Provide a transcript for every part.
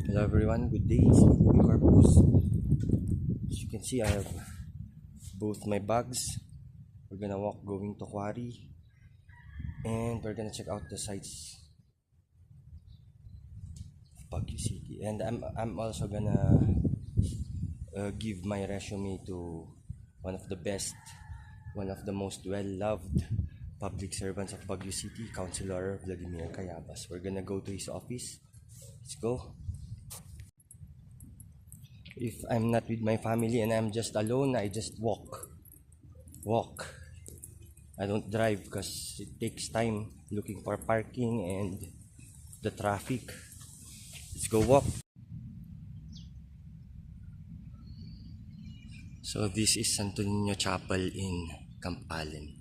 Hello everyone, good day. It's Louis Corpus. As you can see, I have both my bags. We're gonna walk going to Quarry, and we're gonna check out the sites of Baguio City. And I'm also gonna give my resume to one of the best, one of the most well-loved public servants of Baguio City, Councilor Vladimir Cayabas. We're gonna go to his office. Let's go. If I'm not with my family and I'm just alone, I just walk. I don't drive because it takes time looking for parking and the traffic. Let's go walk. So this is Santo Niño Chapel in Camp Allen.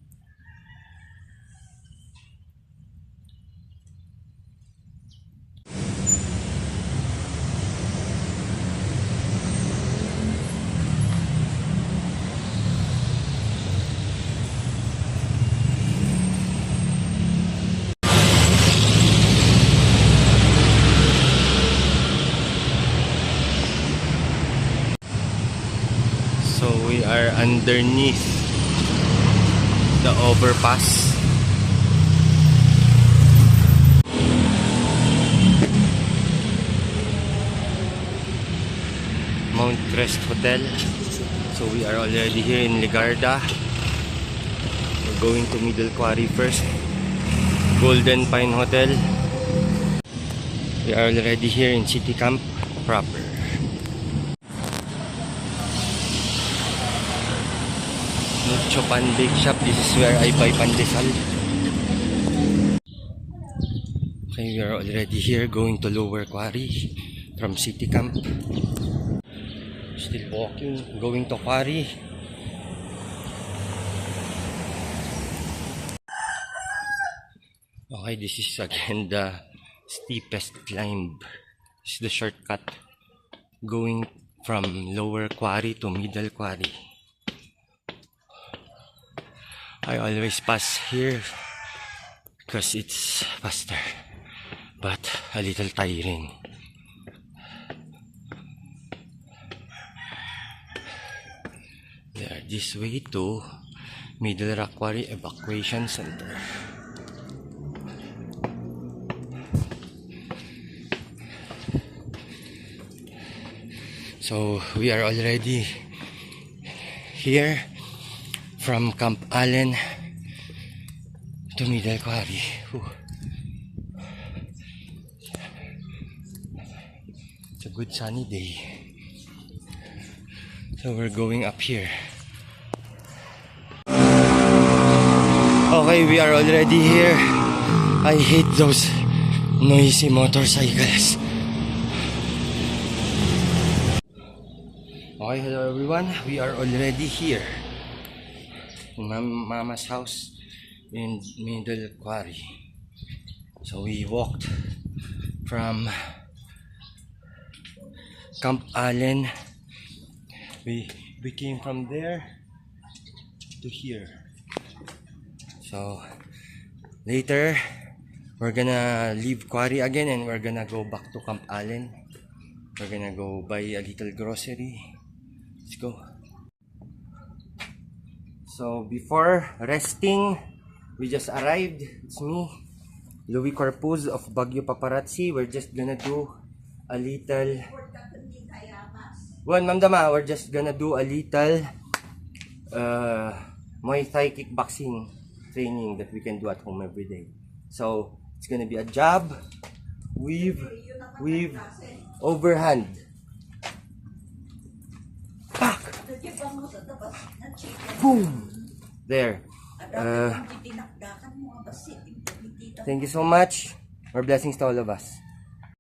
So we are underneath the overpass. Mount Crest Hotel. So we are already here in Ligarda. We're going to Middle Quarry first. Golden Pine Hotel. We are already here in City Camp proper. Mucho Pan Bake Shop. This is where I buy pandesal. Okay, we are already here going to Lower Quarry from City Camp. Still walking, going to Quarry. Okay, this is again the steepest climb. This is the shortcut going from Lower Quarry to Middle Quarry. I always pass here because it's faster, but a little tiring. We are this way to Middle Rock Quarry Evacuation Center. So we are already here from Camp Allen to Middle Quarry. It's a good sunny day. So we're going up here. Okay, we are already here. I hate those noisy motorcycles. Okay, hello everyone. We are already here in Mama's house in Middle Quarry. So we walked from Camp Allen. We came from there to here. So later we're gonna leave Quarry again and we're gonna go back to Camp Allen. We're gonna go buy a little grocery. Let's go. So before resting, we just arrived. It's me, Louis Corpus of Baguio Paparazzi. We're just gonna do a little we're just gonna do a little Muay Thai kickboxing training that we can do at home every day. So it's gonna be a jab, weave, overhand. Pack! Boom! There. Thank you so much. More blessings to all of us.